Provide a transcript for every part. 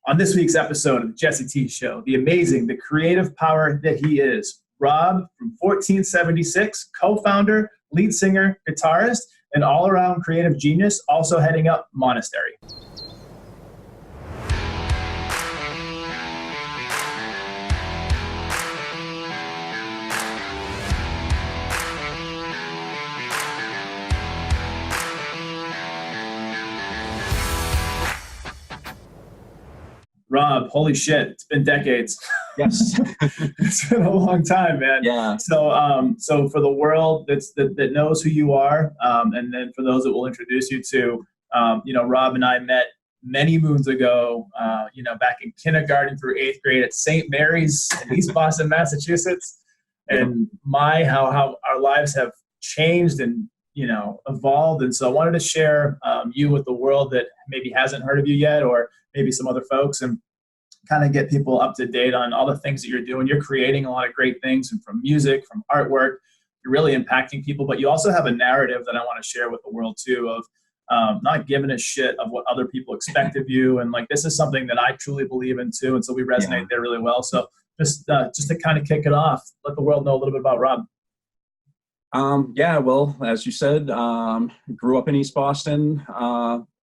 On this week's episode of the Jesse T Show, the amazing, the creative power that he is, Robb from 1476, co-founder, lead singer, guitarist, and all-around creative genius, also heading up Monastery. Robb, holy shit, it's been decades. Yes. It's been a long time, man. Yeah. So for the world that knows who you are, and then for those that we'll introduce you to, Robb and I met many moons ago, back in kindergarten through 8th grade at St. Mary's in East Boston, Massachusetts. And how our lives have changed and, evolved. And so I wanted to share you with the world that maybe hasn't heard of you yet, or maybe some other folks, and kind of get people up to date on all the things that you're doing. You're creating a lot of great things, and from music, from artwork, you're really impacting people, but you also have a narrative that I want to share with the world too, of not giving a shit of what other people expect of you. And like, this is something that I truly believe in too. And so we resonate there really well. So just to kind of kick it off, let the world know a little bit about Robb. Well, as you said, grew up in East Boston,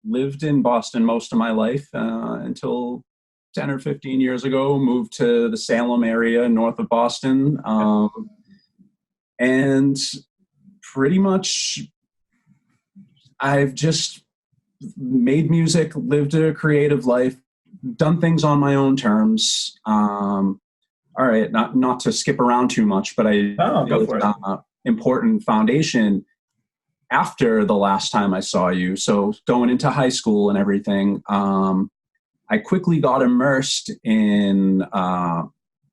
lived in Boston most of my life until 10 or 15 years ago, moved to the Salem area north of Boston. And pretty much I've just made music, lived a creative life, done things on my own terms. All right, not to skip around too much, but go for it. Important foundation after the last time I saw you. So going into high school and everything, I quickly got immersed in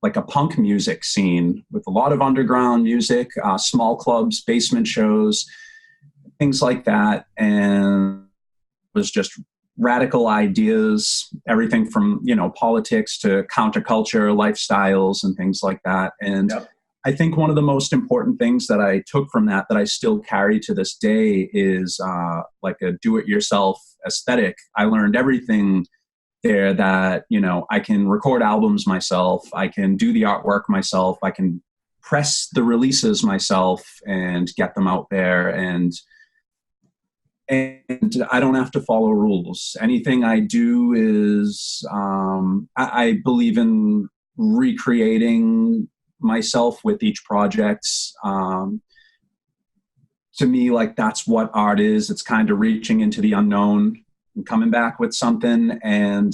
like a punk music scene with a lot of underground music, small clubs, basement shows, things like that. And it was just radical ideas, everything from, politics to counterculture, lifestyles and things like that. And I think one of the most important things that I took from that I still carry to this day is like a do-it-yourself aesthetic. I learned everything there that, I can record albums myself, I can do the artwork myself, I can press the releases myself and get them out there, and I don't have to follow rules. Anything I do is, I believe in recreating myself with each project. To me, like, that's what art is. It's kind of reaching into the unknown and coming back with something, and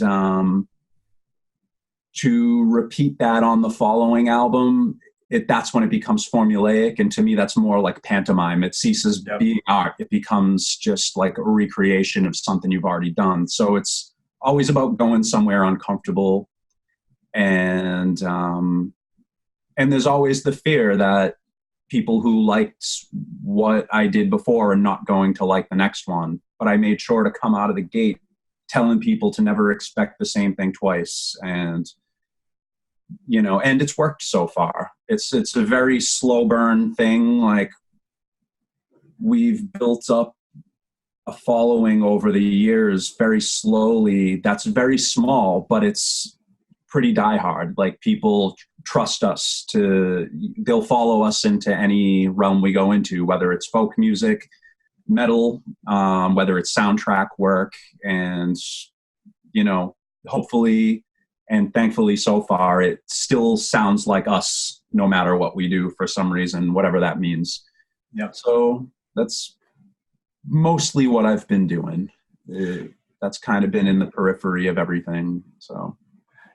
to repeat that on the following album, that's when it becomes formulaic. And to me, that's more like pantomime. It ceases being art. It becomes just like a recreation of something you've already done. So it's always about going somewhere uncomfortable, and there's always the fear that people who liked what I did before are not going to like the next one. But I made sure to come out of the gate telling people to never expect the same thing twice. And, and it's worked so far. It's a very slow burn thing. Like, we've built up a following over the years very slowly. That's very small, but it's pretty diehard. Like, people trust us they'll follow us into any realm we go into, whether it's folk music, metal, whether it's soundtrack work, and, hopefully and thankfully so far, it still sounds like us no matter what we do for some reason, whatever that means. Yeah. So that's mostly what I've been doing. That's kind of been in the periphery of everything. So.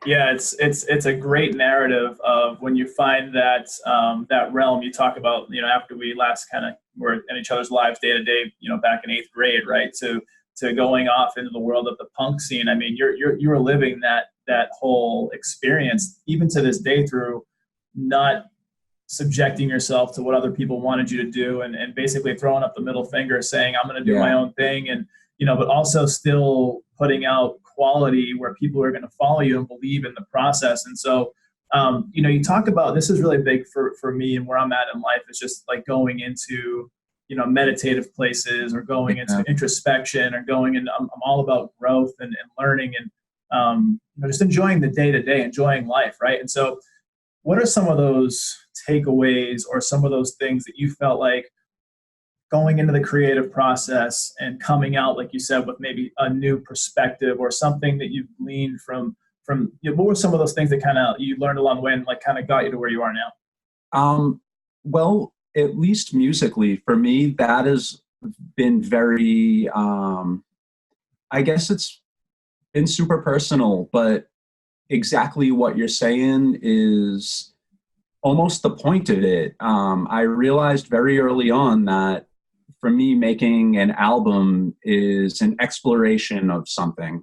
Yeah, it's a great narrative of when you find that that realm you talk about, after we last kind of were in each other's lives day to day, back in 8th grade, right? To going off into the world of the punk scene. I mean, you were living that whole experience even to this day through not subjecting yourself to what other people wanted you to do, and basically throwing up the middle finger saying, I'm going to do my own thing. And, but also still putting out quality where people are going to follow you and believe in the process. And so, you talk about, this is really big for me and where I'm at in life. It's just like going into, meditative places, or going into introspection, or going into, I'm all about growth and learning. And just enjoying the day to day, enjoying life, right? And so, what are some of those takeaways or some of those things that you felt like going into the creative process and coming out, like you said, with maybe a new perspective or something that you've gleaned from what were some of those things that kind of you learned along the way and like kind of got you to where you are now? Well, at least musically, for me, that has been very, I guess it's been super personal, but exactly what you're saying is almost the point of it. I realized very early on that for me, making an album is an exploration of something.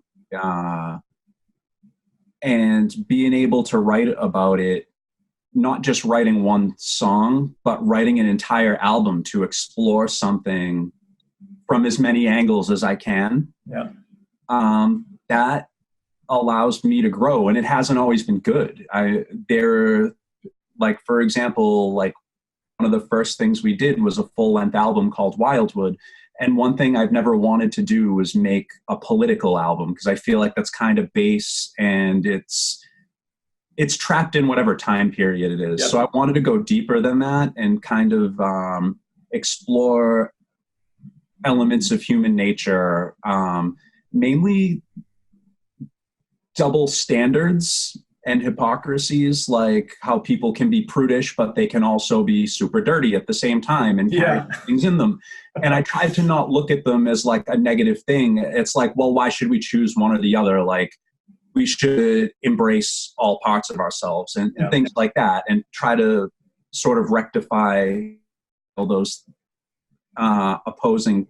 And being able to write about it, not just writing one song, but writing an entire album to explore something from as many angles as I can. Yeah. That allows me to grow, and it hasn't always been good. Like, for example, like one of the first things we did was a full-length album called Wildwood. And one thing I've never wanted to do was make a political album, because I feel like that's kind of base and it's trapped in whatever time period it is. Yep. So I wanted to go deeper than that and kind of explore elements of human nature, mainly double standards and hypocrisies, like how people can be prudish, but they can also be super dirty at the same time and carry things in them. And I tried to not look at them as like a negative thing. It's like, well, why should we choose one or the other? Like, we should embrace all parts of ourselves and things like that, and try to sort of rectify all those opposing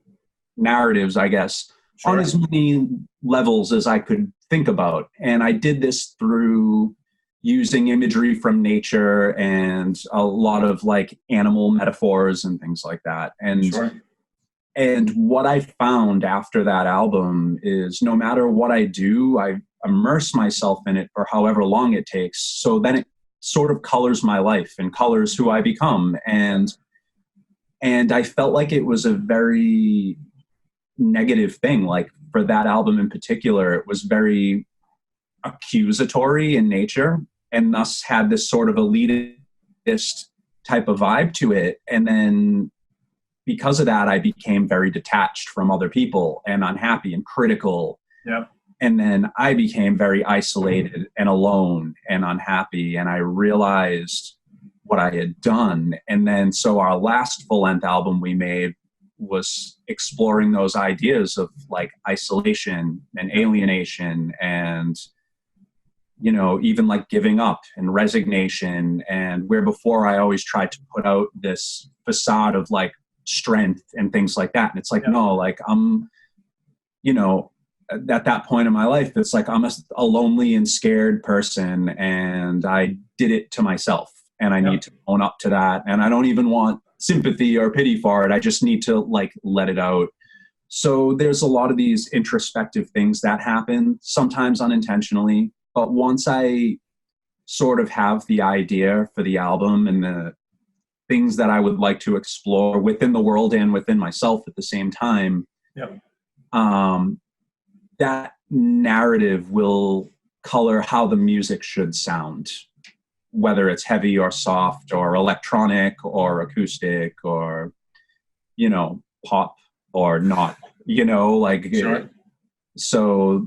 narratives, I guess, on as many levels as I could think about. And I did this through using imagery from nature and a lot of like animal metaphors and things like that. And what I found after that album is no matter what I do, I immerse myself in it for however long it takes. So then it sort of colors my life and colors who I become. And I felt like it was a very negative thing. Like for that album in particular, it was very accusatory in nature and thus had this sort of elitist type of vibe to it. And then because of that, I became very detached from other people and unhappy and critical. Yep. And then I became very isolated and alone and unhappy. And I realized what I had done. And then so our last full-length album we made was exploring those ideas of like isolation and alienation and, you know, even like giving up and resignation. And where before I always tried to put out this facade of like strength and things like that. And it's like, no, like I'm, you know, at that point in my life, it's like I'm a lonely and scared person, and I did it to myself, and I need to own up to that. And I don't even want sympathy or pity for it. I just need to like let it out. So there's a lot of these introspective things that happen, sometimes unintentionally. But once I sort of have the idea for the album and the things that I would like to explore within the world and within myself at the same time, that narrative will color how the music should sound, whether it's heavy or soft or electronic or acoustic or, you know, pop or not, you know, like, so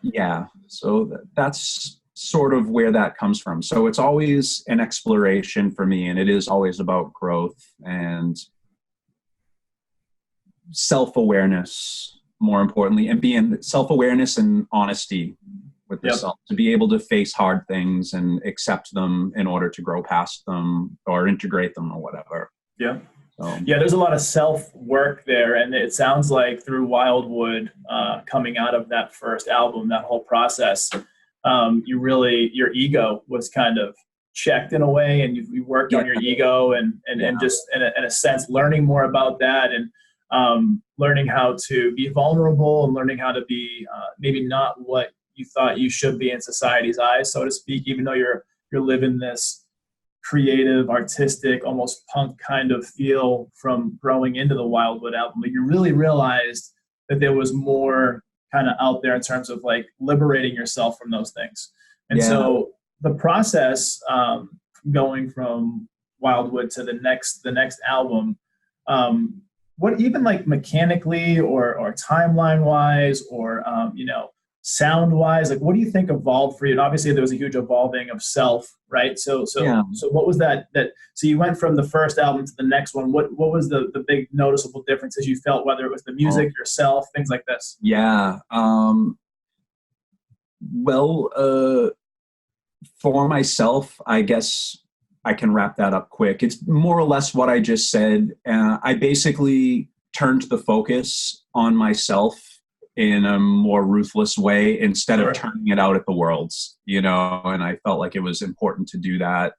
yeah, so that's sort of where that comes from. So it's always an exploration for me, and it is always about growth and self-awareness, more importantly, and being self-awareness and honesty with yourself, to be able to face hard things and accept them in order to grow past them or integrate them or whatever. Yeah. There's a lot of self-work there. And it sounds like through Wildwood, coming out of that first album, that whole process, your ego was kind of checked in a way, and you worked on your ego and just in a sense, learning more about that and learning how to be vulnerable and learning how to be maybe not what you thought you should be in society's eyes, so to speak, even though you're living this creative, artistic, almost punk kind of feel from growing into the Wildwood album. But you really realized that there was more kind of out there in terms of like liberating yourself from those things. And Yeah. so the process, going from Wildwood to the next album, what even like mechanically or timeline wise or sound wise, like what do you think evolved for you? And obviously there was a huge evolving of self, right? So what was that so you went from the first album to the next one. What was the big noticeable differences you felt, whether it was the music, yourself, things like this? Yeah. For myself, I guess I can wrap that up quick. It's more or less what I just said. I basically turned the focus on myself in a more ruthless way instead of turning it out at the worlds, and I felt like it was important to do that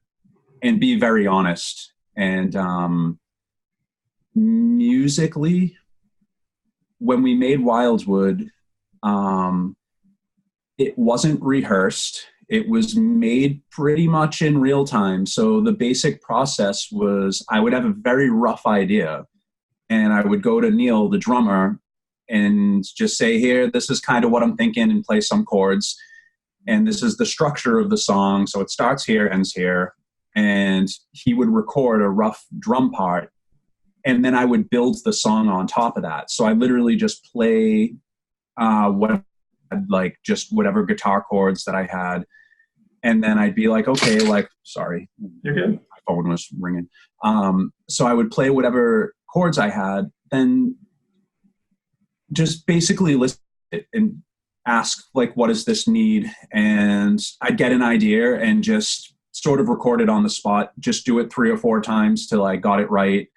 and be very honest. And musically, when we made Wildwood, it wasn't rehearsed. It was made pretty much in real time. So the basic process was I would have a very rough idea and I would go to Neil, the drummer, and just say, here, this is kind of what I'm thinking, and play some chords. And this is the structure of the song. So it starts here, ends here. And he would record a rough drum part. And then I would build the song on top of that. So I literally just play just whatever guitar chords that I had. And then I'd be like, okay, sorry. You're good. My phone was ringing. So I would play whatever chords I had, then just basically listen to it and ask, what does this need? And I'd get an idea and just sort of record it on the spot, just do it 3 or 4 times till I got it right,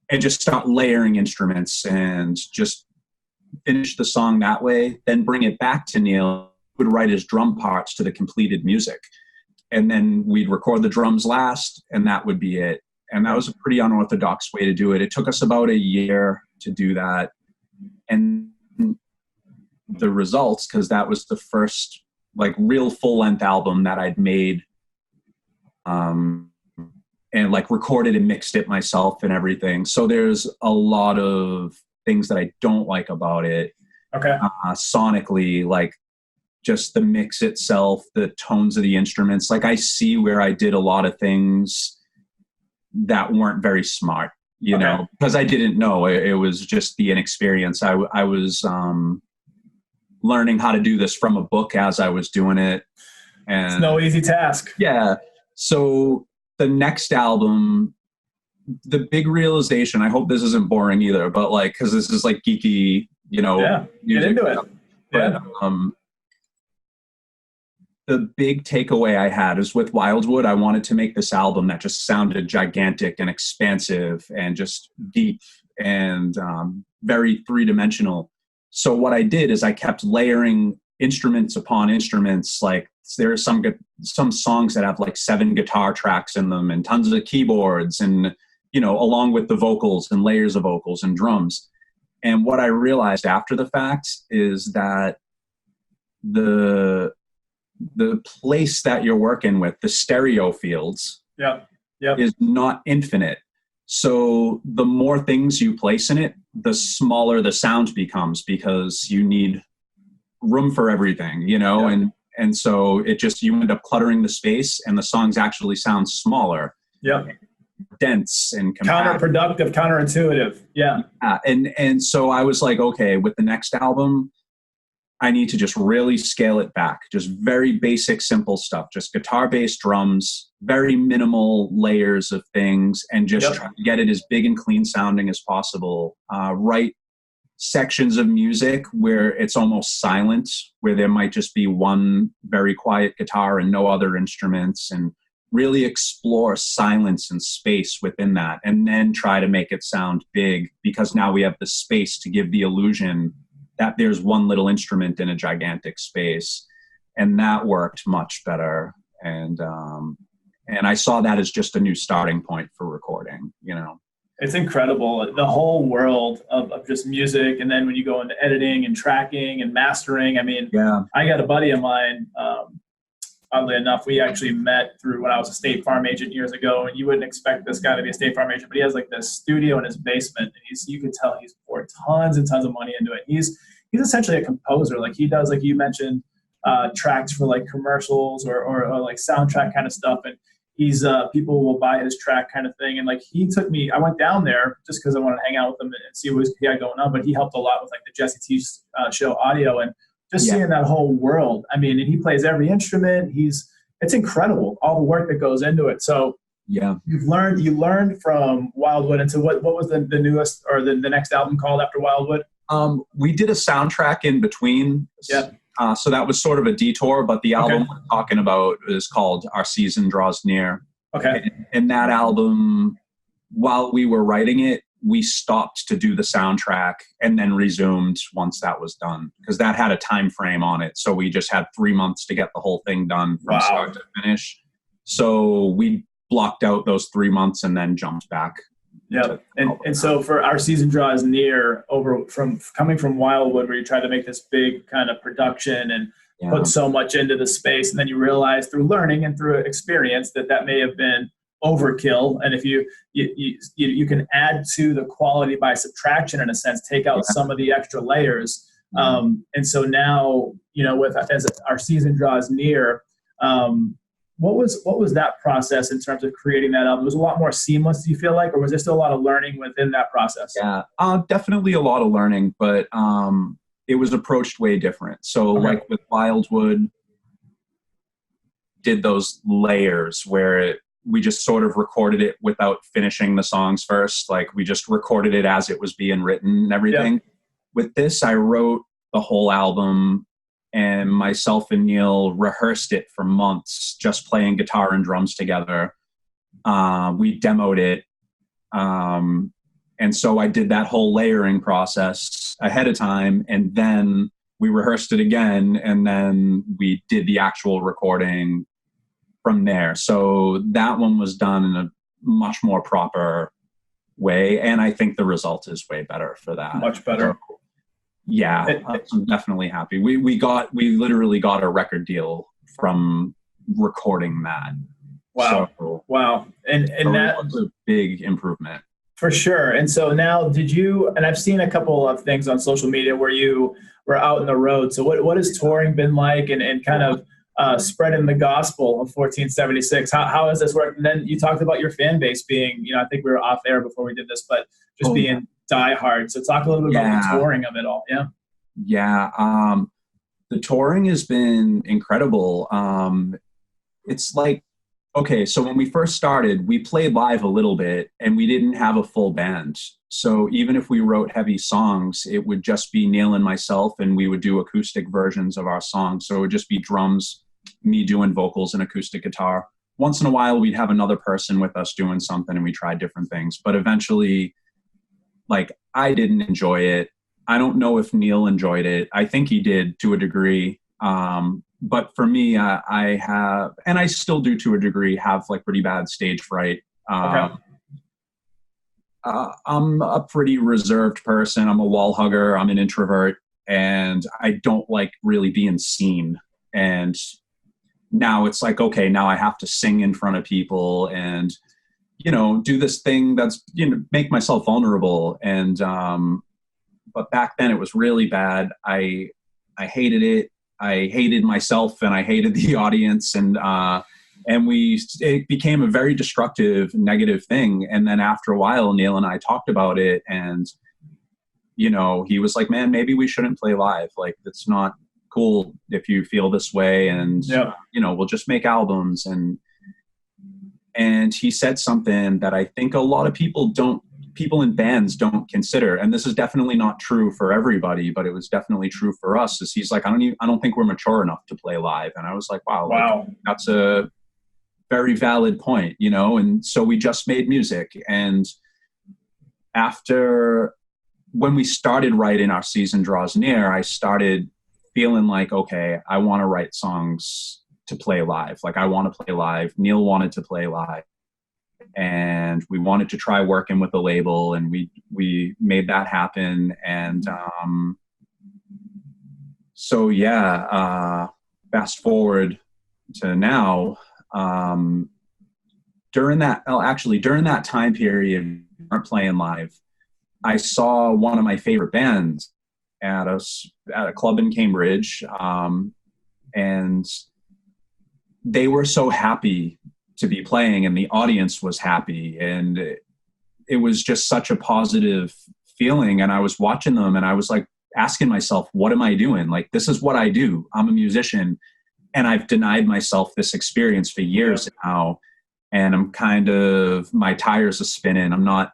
and just start layering instruments and just finish the song that way, then bring it back to Neil, who would write his drum parts to the completed music. And then we'd record the drums last, and that would be it. And that was a pretty unorthodox way to do it. It took us about a year to do that. And the results, because that was the first real full-length album that I'd made, and recorded and mixed it myself and everything. So there's a lot of things that I don't like about it. Okay. Sonically, just the mix itself, the tones of the instruments. I see where I did a lot of things that weren't very smart, because I didn't know. It was just the inexperience. I was learning how to do this from a book as I was doing it. And it's no easy task. Yeah. So the next album, the big realization, I hope this isn't boring either, but because this is geeky, yeah, get into it. But the big takeaway I had is with Wildwood, I wanted to make this album that just sounded gigantic and expansive and just deep and very 3-dimensional. So what I did is I kept layering instruments upon instruments. There are some songs that have 7 guitar tracks in them and tons of keyboards and, along with the vocals and layers of vocals and drums. And what I realized after the fact is that the place that you're working with, the stereo fields, is not infinite. So the more things you place in it, the smaller the sound becomes, because you need room for everything, and so it just, you end up cluttering the space, and the songs actually sound smaller, dense and compact. Counterproductive, counterintuitive. And so I was like, okay, with the next album, I need to just really scale it back. Just very basic, simple stuff. Just guitar, bass, drums, very minimal layers of things, and just try to get it as big and clean sounding as possible. Write sections of music where it's almost silent, where there might just be one very quiet guitar and no other instruments, and really explore silence and space within that, and then try to make it sound big, because now we have the space to give the illusion that there's one little instrument in a gigantic space. And that worked much better. And I saw that as just a new starting point for recording, It's incredible, the whole world of just music. And then when you go into editing and tracking and mastering, I got a buddy of mine, oddly enough, we actually met through when I was a State Farm agent years ago, and you wouldn't expect this guy to be a State Farm agent, but he has this studio in his basement, and you could tell he's poured tons and tons of money into it. He's he's essentially a composer. Like he does, like you mentioned, tracks for like commercials or like soundtrack kind of stuff. And he's people will buy his track kind of thing. And like he took me, I went down there just because I wanted to hang out with him and see what he had going on. But he helped a lot with like the Jesse T show audio and just seeing that whole world. I mean, and he plays every instrument. It's incredible, all the work that goes into it. So yeah, you learned from Wildwood into what was the newest or the next album called after Wildwood? We did a soundtrack in between. Yeah. So that was sort of a detour, but the album we're talking about is called Our Season Draws Near. Okay. And that album, while we were writing it, we stopped to do the soundtrack and then resumed once that was done, because that had a time frame on it. So we just had 3 months to get the whole thing done from start to finish. So we blocked out those 3 months and then jumped back. Yeah. And so for Our Season Draws Near, coming from Wildwood, where you tried to make this big kind of production and put so much into the space, and then you realize through learning and through experience that may have been overkill. And if you can add to the quality by subtraction, in a sense, take out some of the extra layers. And so now, as Our Season Draws Near, what was that process in terms of creating that album? Was it a lot more seamless, do you feel like, or was there still a lot of learning within that process? Yeah, definitely a lot of learning, but it was approached way different. So like with Wildwood, did those layers where we just sort of recorded it without finishing the songs first. Like we just recorded it as it was being written and everything. Yeah. With this, I wrote the whole album, and myself and Neil rehearsed it for months, just playing guitar and drums together. We demoed it. And so I did that whole layering process ahead of time, and then we rehearsed it again, and then we did the actual recording from there. So that one was done in a much more proper way, and I think the result is way better for that. Much better. So, yeah, I'm definitely happy. We literally got a record deal from recording that. Wow. So, wow. And that was a big improvement. For sure. And so now and I've seen a couple of things on social media where you were out in the road. So what has touring been like and kind of spreading the gospel of 1476? How has this worked? And then you talked about your fan base being, I think we were off air before we did this, but just being diehard. So talk a little bit about the touring of it all. Yeah. Yeah. The touring has been incredible. It's like, okay, so when we first started, we played live a little bit and we didn't have a full band. So even if we wrote heavy songs, it would just be Neil and myself, and we would do acoustic versions of our songs. So it would just be drums, me doing vocals and acoustic guitar. Once in a while, we'd have another person with us doing something, and we tried different things. But eventually, like, I didn't enjoy it. I don't know if Neil enjoyed it. I think he did to a degree. But for me, I have, and I still do to a degree, have like pretty bad stage fright. I'm a pretty reserved person. I'm a wall hugger. I'm an introvert, and I don't like really being seen. And now it's like, okay, now I have to sing in front of people and, do this thing that's, make myself vulnerable. And, but back then it was really bad. I hated it. I hated myself, and I hated the audience, and it became a very destructive, negative thing. And then after a while, Neil and I talked about it, and he was like, "Man, maybe we shouldn't play live. Like, it's not cool if you feel this way, and we'll just make albums." And he said something that I think a lot of people in bands don't consider, and this is definitely not true for everybody, but it was definitely true for us. Is he's like, I don't think we're mature enough to play live. And I was like, wow. Like, that's a very valid point, and so we just made music. And when we started writing Our Season Draws Near, I started feeling like, okay, I want to write songs to play live. Like, I want to play live. Neil wanted to play live. And we wanted to try working with a label, and we made that happen. And fast forward to now. During that time period, we weren't playing live. I saw one of my favorite bands, at a club in Cambridge, and they were so happy to be playing, and the audience was happy, and it was just such a positive feeling. And I was watching them, and I was like asking myself, what am I doing? Like, this is what I do. I'm a musician, and I've denied myself this experience for years now. And I'm my tires are spinning. I'm not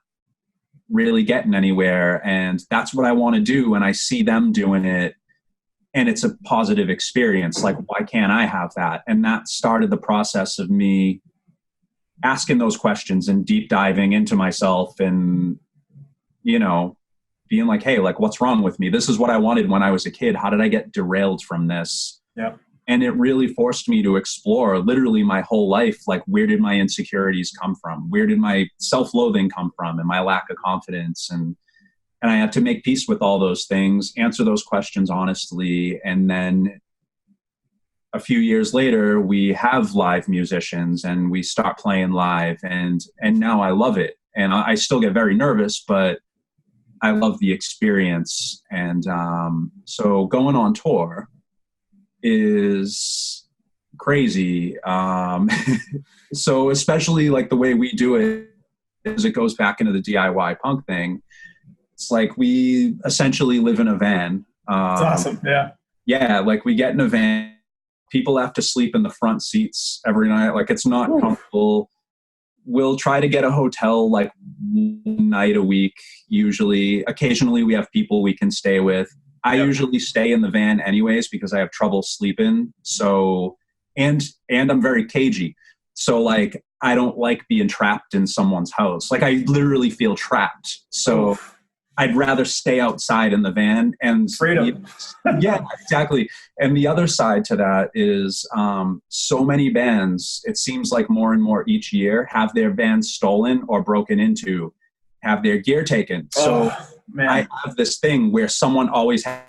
really getting anywhere. And that's what I want to do. And I see them doing it, and it's a positive experience. Like, why can't I have that? And that started the process of me asking those questions and deep diving into myself, and, being like, hey, like, what's wrong with me? This is what I wanted when I was a kid. How did I get derailed from this? Yeah. And it really forced me to explore literally my whole life. Like, where did my insecurities come from? Where did my self-loathing come from, and my lack of confidence? And I had to make peace with all those things, answer those questions honestly. And then a few years later, we have live musicians, and we start playing live, and now I love it. And I still get very nervous, but I love the experience. And so going on tour is crazy. So especially like the way we do it is it goes back into the DIY punk thing. It's like we essentially live in a van. It's awesome. Yeah. Yeah. Like, we get in a van. People have to sleep in the front seats every night. Like, it's not comfortable. We'll try to get a hotel like one night a week. Usually, occasionally we have people we can stay with. I usually stay in the van anyways because I have trouble sleeping. So, and I'm very cagey. So, like, I don't like being trapped in someone's house. Like, I literally feel trapped. So I'd rather stay outside in the van. And freedom. Yeah, exactly. And the other side to that is so many bands, it seems like more and more each year, have their vans stolen or broken into, have their gear taken. So I have this thing where someone always has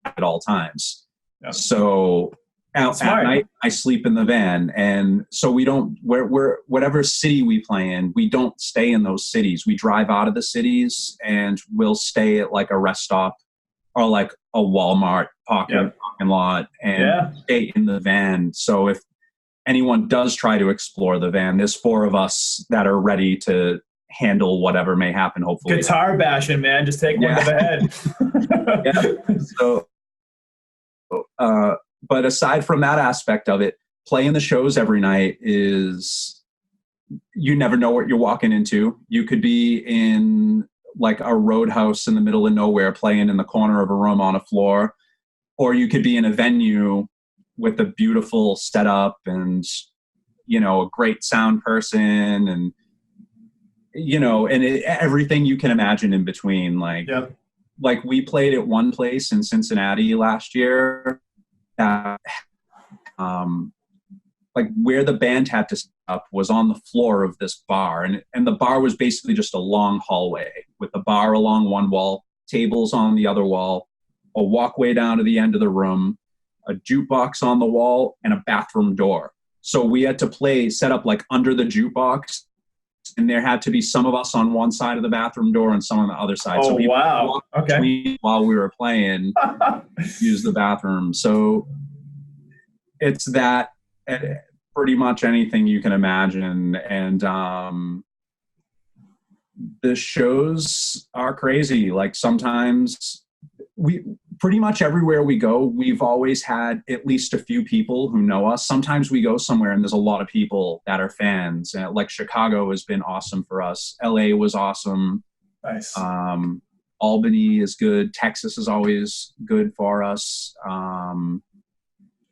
it at all times. Yeah. So at night I sleep in the van, and so we're whatever city we play in, we don't stay in those cities. We drive out of the cities, and we'll stay at like a rest stop or like a Walmart parking lot, and stay in the van. So if anyone does try to explore the van, there's 4 of us that are ready to handle whatever may happen, hopefully. Guitar bashing, man. Just take one to the head. So, but aside from that aspect of it, playing the shows every night is, you never know what you're walking into. You could be in like a roadhouse in the middle of nowhere playing in the corner of a room on a floor, or you could be in a venue with a beautiful setup and, a great sound person, and, everything you can imagine in between. Like, like we played at one place in Cincinnati last year that, like where the band had to set up was on the floor of this bar. And the bar was basically just a long hallway with the bar along one wall, tables on the other wall, a walkway down to the end of the room, a jukebox on the wall, and a bathroom door. So we had to set up like under the jukebox, and there had to be some of us on one side of the bathroom door and some on the other side. Oh, so people wow. Okay. While we were playing, use the bathroom. So it's that, pretty much anything you can imagine. And the shows are crazy. Like, sometimes pretty much everywhere we go, we've always had at least a few people who know us. Sometimes we go somewhere and there's a lot of people that are fans. Like Chicago has been awesome for us. LA was awesome. Nice. Albany is good. Texas is always good for us.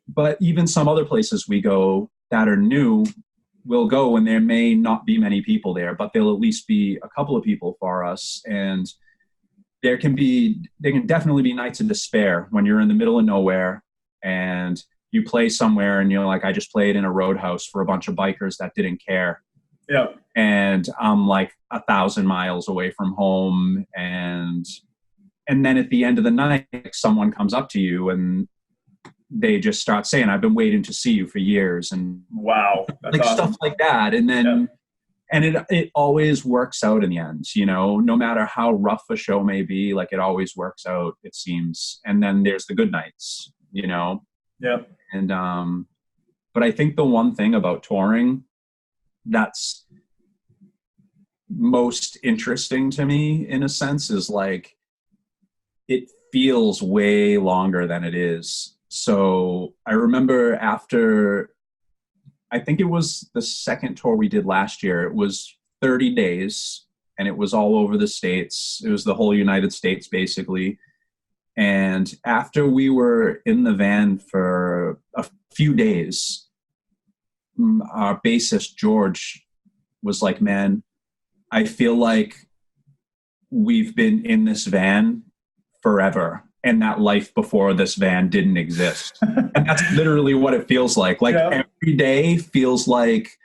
But even some other places we go that are new, we'll go and there may not be many people there, but there'll at least be a couple of people for us. And there can definitely be nights of despair when you're in the middle of nowhere and you play somewhere and you're like, I just played in a roadhouse for a bunch of bikers that didn't care. Yeah. And I'm like 1,000 miles away from home. And then at the end of the night, someone comes up to you and they just start saying, I've been waiting to see you for years. And wow, that's like awesome. Stuff like that. And then And it always works out in the end, no matter how rough a show may be, like it always works out, it seems. And then there's the good nights, Yeah. And, but I think the one thing about touring that's most interesting to me in a sense is like, it feels way longer than it is. So I remember after, I think it was the second tour we did last year, it was 30 days and it was all over the States. It was the whole United States basically. And after we were in the van for a few days, our bassist George was like, man, I feel like we've been in this van forever. And that life before this van didn't exist. And that's literally what it feels like. Like every day feels like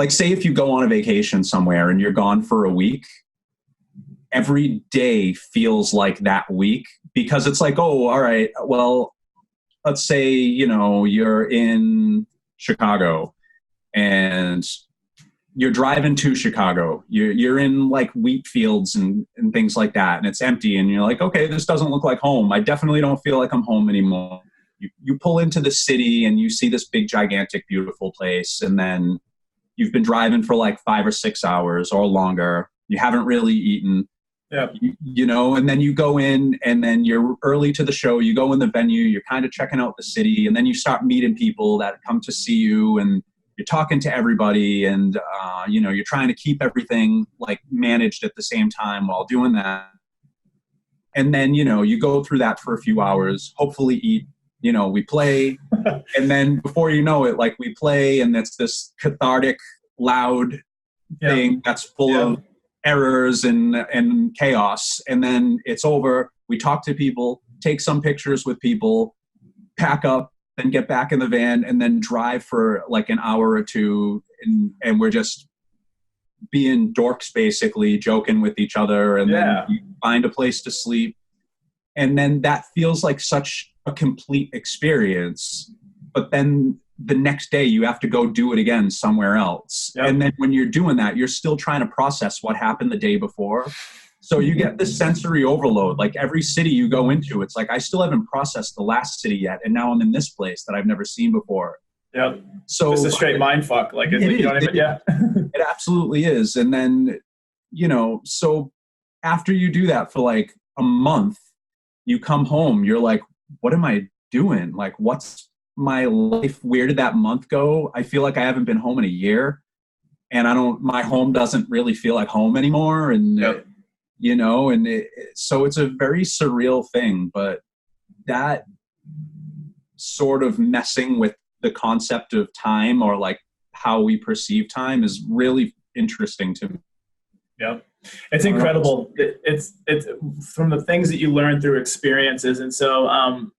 say if you go on a vacation somewhere and you're gone for a week, every day feels like that week because it's like, oh, all right, well, let's say, you're in Chicago and you're driving to Chicago. You're in like wheat fields and things like that, and it's empty. And you're like, okay, this doesn't look like home. I definitely don't feel like I'm home anymore. You pull into the city and you see this big, gigantic, beautiful place, and then you've been driving for like 5 or 6 hours or longer. You haven't really eaten. Yeah. And then you go in and then you're early to the show. You go in the venue. You're kind of checking out the city, and then you start meeting people that come to see you, and you're talking to everybody, and you're trying to keep everything like managed at the same time while doing that. And then you go through that for a few hours, hopefully eat, we play, and then before you know it, like we play, and it's this cathartic loud thing that's full of errors and chaos, and then it's over. We talk to people, take some pictures with people, pack up, then get back in the van, and then drive for like an hour or two. And we're just being dorks, basically joking with each other. And then you find a place to sleep. And then that feels like such a complete experience. But then the next day you have to go do it again somewhere else. Yep. And then when you're doing that, you're still trying to process what happened the day before. So you get this sensory overload. Like every city you go into, it's like, I still haven't processed the last city yet. And now I'm in this place that I've never seen before. Yeah. So it's a straight mind fuck. Like, it absolutely is. And then, so after you do that for like a month, you come home, you're like, what am I doing? Like, what's my life? Where did that month go? I feel like I haven't been home in a year, and my home doesn't really feel like home anymore. And, so it's a very surreal thing, but that sort of messing with the concept of time, or like how we perceive time, is really interesting to me. Yeah. It's incredible. It's from the things that you learn through experiences. And so,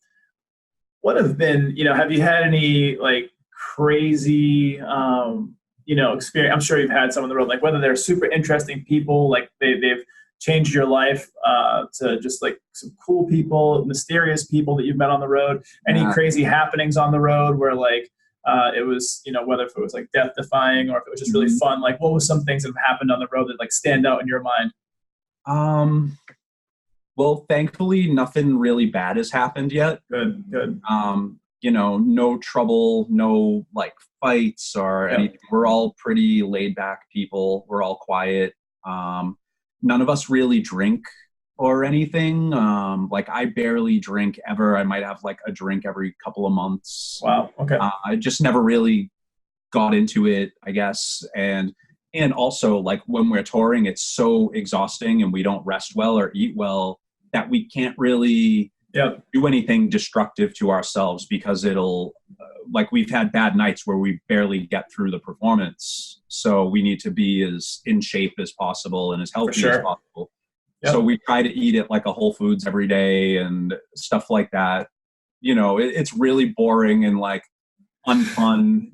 what have been, have you had any like crazy, experience? I'm sure you've had some on the road, like whether they're super interesting people, like they've changed your life, to just like some cool people, mysterious people that you've met on the road, any crazy happenings on the road where like, it was, whether if it was like death defying or if it was just really fun, like what was some things that have happened on the road that like stand out in your mind? Well, thankfully nothing really bad has happened yet. Good. No trouble, no like fights or anything. We're all pretty laid back people. We're all quiet. None of us really drink or anything. Like I barely drink ever. I might have like a drink every couple of months. Wow. Okay. I just never really got into it, I guess. And also like when we're touring, it's so exhausting and we don't rest well or eat well that we can't really do anything destructive to ourselves, because it'll like we've had bad nights where we barely get through the performance. So we need to be as in shape as possible and as healthy as possible. Yep. So we try to eat at like a Whole Foods every day and stuff like that. It's really boring and like unfun,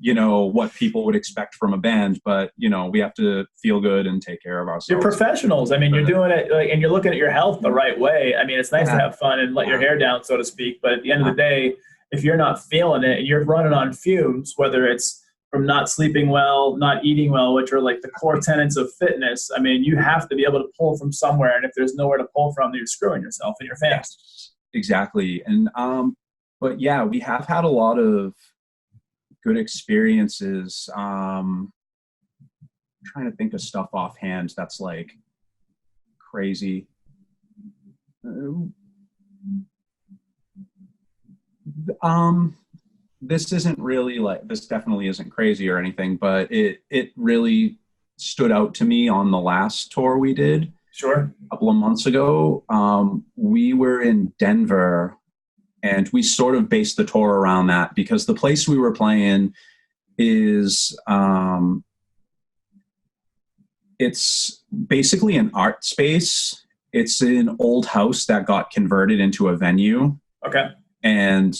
what people would expect from a band, but we have to feel good and take care of ourselves. You're professionals. I mean, you're doing it like, and you're looking at your health the right way. I mean, it's nice to have fun and let your hair down, so to speak. But at the end of the day, if you're not feeling it and you're running on fumes, whether it's from not sleeping well, not eating well, which are like the core tenets of fitness. I mean, you have to be able to pull from somewhere. And if there's nowhere to pull from, you're screwing yourself and your fans. Yes, exactly. And, but yeah, we have had a lot of good experiences. Trying to think of stuff offhand that's like crazy. This isn't really like, this definitely isn't crazy or anything, but it really stood out to me on the last tour we did. Sure. A couple of months ago. We were in Denver, and we sort of based the tour around that because the place we were playing is it's basically an art space. It's an old house that got converted into a venue. Okay. And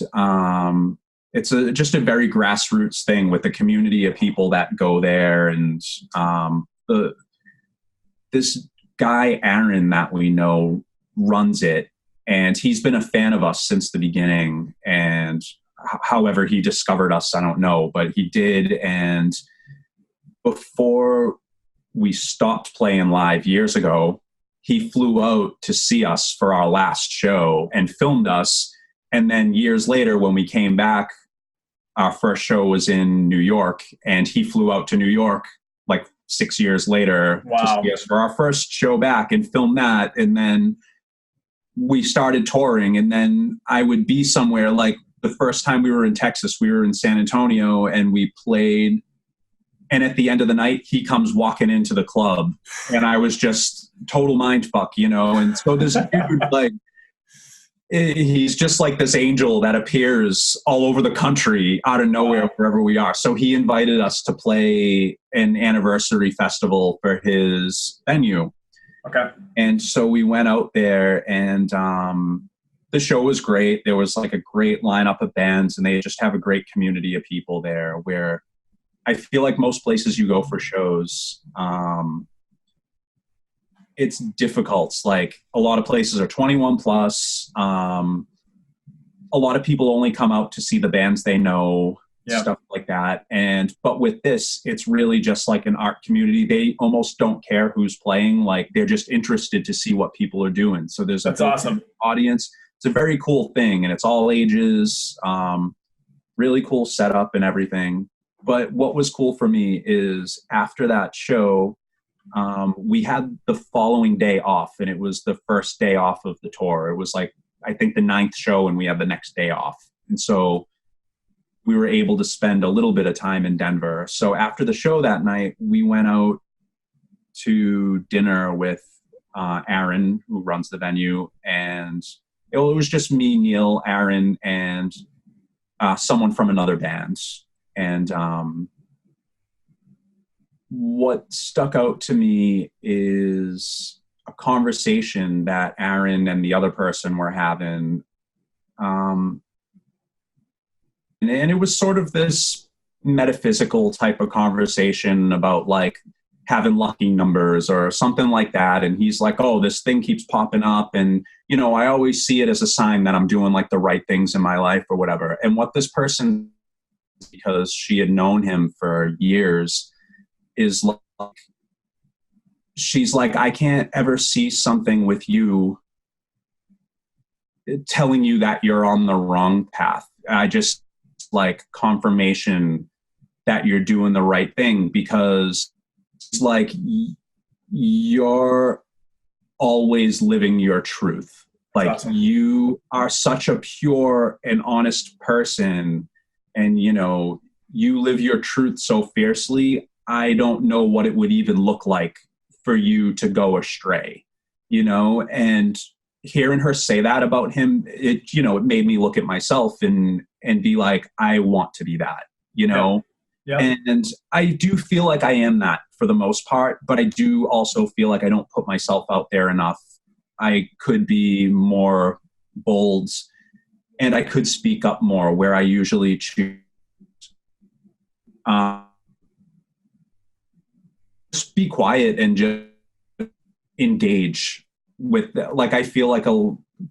it's just a very grassroots thing with the community of people that go there. And this guy, Aaron, that we know runs it. And he's been a fan of us since the beginning. And however he discovered us, I don't know, but he did. And before we stopped playing live years ago, he flew out to see us for our last show and filmed us. And then years later, when we came back, our first show was in New York, and he flew out to New York like 6 years later to see us for our first show back and film that. And then we started touring, and then I would be somewhere. Like the first time we were in Texas, we were in San Antonio, and we played. And at the end of the night, he comes walking into the club, and I was just total mind fuck, you know? And so this dude, like, he's just like this angel that appears all over the country out of nowhere, wherever we are. So he invited us to play an anniversary festival for his venue. Okay. And so we went out there, and the show was great. There was like a great lineup of bands, and they just have a great community of people there, where I feel like most places you go for shows, it's difficult. Like a lot of places are 21 plus. A lot of people only come out to see the bands they know, stuff like that. But with this, it's really just like an art community. They almost don't care who's playing. Like they're just interested to see what people are doing. So there's That's awesome audience. It's a very cool thing, and it's all ages, really cool setup and everything. But what was cool for me is after that show, we had the following day off, and it was the first day off of the tour. It was like, I think the 9th show, and we had the next day off. And so we were able to spend a little bit of time in Denver. So after the show that night, we went out to dinner with Aaron, who runs the venue. And it was just me, Neil, Aaron, and someone from another band. And what stuck out to me is a conversation that Aaron and the other person were having. And it was sort of this metaphysical type of conversation about like having lucky numbers or something like that. And he's like, oh, this thing keeps popping up. And, you know, I always see it as a sign that I'm doing like the right things in my life or whatever. And what this person, because she had known him for years, is like, she's like, I can't ever see something with you telling you that you're on the wrong path. I just like confirmation that you're doing the right thing, because it's like you're always living your truth. Like awesome. You are such a pure and honest person, and you know, you live your truth so fiercely. I don't know what it would even look like for you to go astray, you know? And hearing her say that about him, it, you know, it made me look at myself and be like, I want to be that, you know? Yeah. And I do feel like I am that for the most part, but I do also feel like I don't put myself out there enough. I could be more bold, and I could speak up more where I usually choose. Just be quiet and just engage with, like, I feel like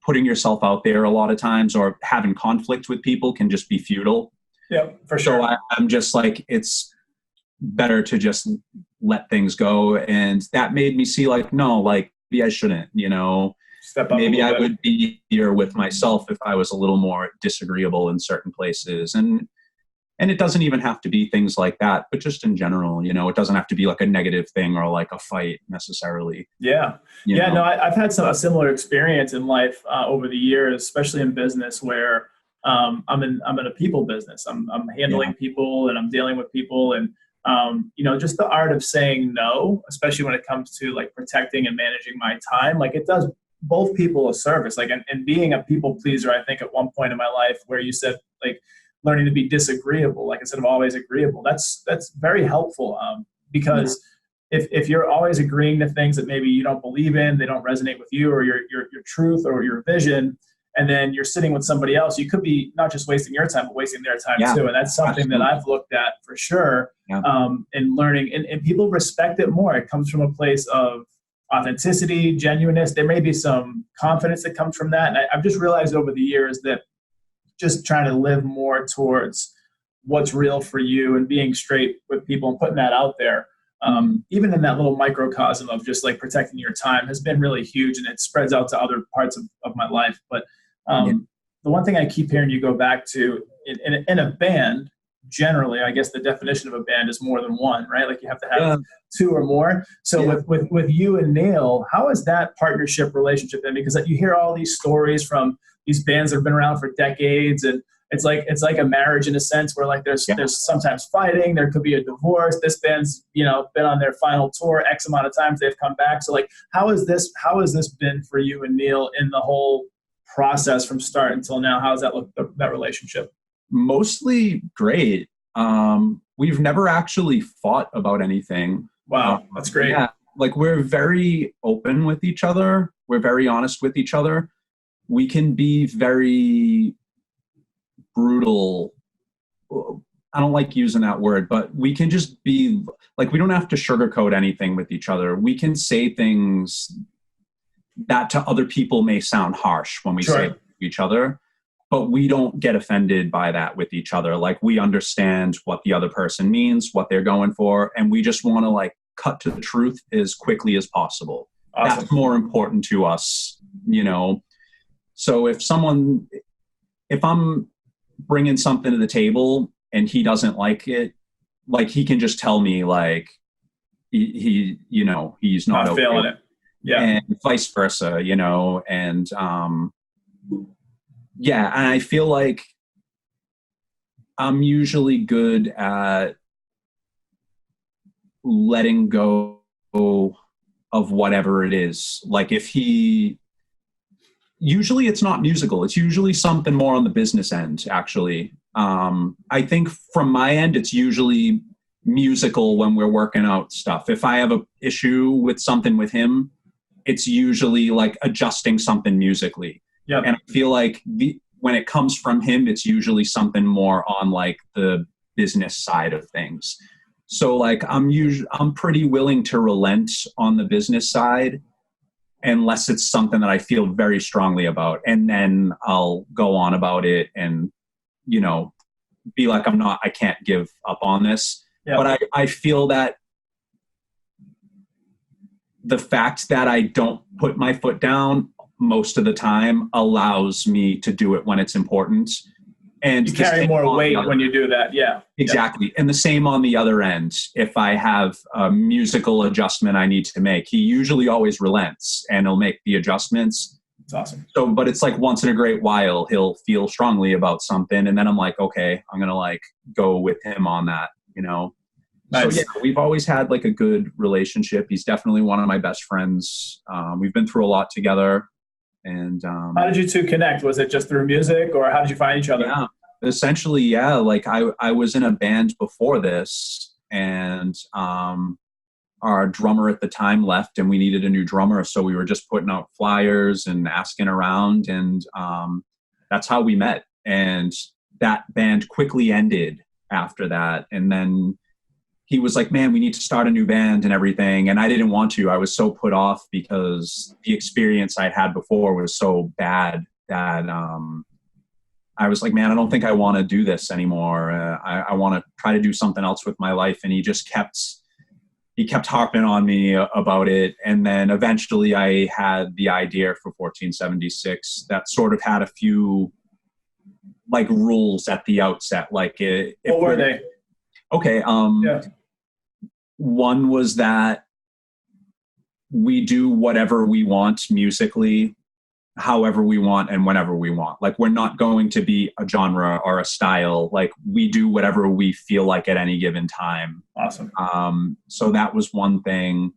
putting yourself out there a lot of times or having conflict with people can just be futile. Yeah, for sure. So I'm just like, it's better to just let things go. And that made me see like, no, like maybe I shouldn't, Step up maybe I bit. would be here with myself if I was a little more disagreeable in certain places. And it doesn't even have to be things like that, but just in general, it doesn't have to be like a negative thing or like a fight necessarily. Yeah. No, I've had a similar experience in life over the years, especially in business where I'm in a people business. I'm handling people and I'm dealing with people and, just the art of saying no, especially when it comes to like protecting and managing my time, like it does both people a service, like, and being a people pleaser, I think at one point in my life where you said like learning to be disagreeable, like instead of always agreeable, that's very helpful. Because if you're always agreeing to things that maybe you don't believe in, they don't resonate with you or your truth or your vision, and then you're sitting with somebody else, you could be not just wasting your time, but wasting their time too. And that's something that I've looked at for sure. In learning, and people respect it more. It comes from a place of authenticity, genuineness. There may be some confidence that comes from that. And I've just realized over the years that just trying to live more towards what's real for you and being straight with people and putting that out there, even in that little microcosm of just like protecting your time has been really huge, and it spreads out to other parts of my life. But the one thing I keep hearing you go back to in a band, generally, I guess the definition of a band is more than one, right? Like you have to have two or more. So with you and Neil, how is that partnership relationship then? Because you hear all these stories from these bands that have been around for decades, and it's like a marriage in a sense where like there's sometimes fighting, there could be a divorce. This band's been on their final tour X amount of times, they've come back. So like how has this been for you and Neil in the whole process from start until now? How does that look, that relationship? Mostly great. We've never actually fought about anything. Wow, that's great. Yeah, like we're very open with each other. We're very honest with each other. We can be very brutal. I don't like using that word, but we can just be like, we don't have to sugarcoat anything with each other. We can say things that to other people may sound harsh when we say it to each other, but we don't get offended by that with each other. Like we understand what the other person means, what they're going for, and we just want to like cut to the truth as quickly as possible. Awesome. That's more important to us, So if I'm bringing something to the table and he doesn't like it, like he can just tell me like he's not okay. Feeling it. Yeah. And vice versa, and and I feel like I'm usually good at letting go of whatever it is. Like usually it's not musical. It's usually something more on the business end, actually. I think from my end, it's usually musical when we're working out stuff. If I have an issue with something with him, it's usually like adjusting something musically. Yep. And I feel like when it comes from him, it's usually something more on like the business side of things. So like I'm pretty willing to relent on the business side unless it's something that I feel very strongly about. And then I'll go on about it and, be like, I can't give up on this. Yep. But I feel that the fact that I don't put my foot down most of the time allows me to do it when it's important. And you carry more weight when you do that. Yeah, exactly. Yeah. And the same on the other end. If I have a musical adjustment I need to make, he usually always relents and he'll make the adjustments. It's awesome. So, but it's like once in a great while, he'll feel strongly about something. And then I'm like, okay, I'm going to like go with him on that, Nice. So yeah, we've always had like a good relationship. He's definitely one of my best friends. We've been through a lot together. And how did you two connect? Was it just through music, or how did you find each other? Yeah, essentially, yeah. Like I was in a band before this, and our drummer at the time left, and we needed a new drummer. So we were just putting out flyers and asking around, and that's how we met. And that band quickly ended after that, and then he was like, man, we need to start a new band and everything. And I didn't want to. I was so put off because the experience I'd had before was so bad that I was like, man, I don't think I want to do this anymore. I want to try to do something else with my life. And he kept harping on me about it. And then eventually I had the idea for 1476 that sort of had a few like rules at the outset. Like, what were they? Okay. One was that we do whatever we want musically, however we want and whenever we want. Like, we're not going to be a genre or a style. Like, we do whatever we feel like at any given time. Awesome. So that was one thing.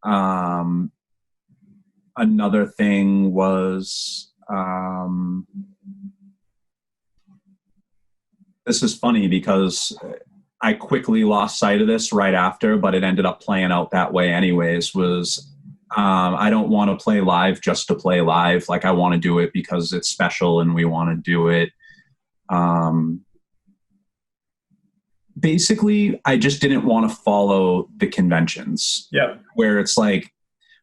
Another thing was, this is funny because I quickly lost sight of this right after, but it ended up playing out that way anyways, was I don't want to play live just to play live. Like, I want to do it because it's special and we want to do it. Basically, I just didn't want to follow the conventions. Yeah. Where it's like,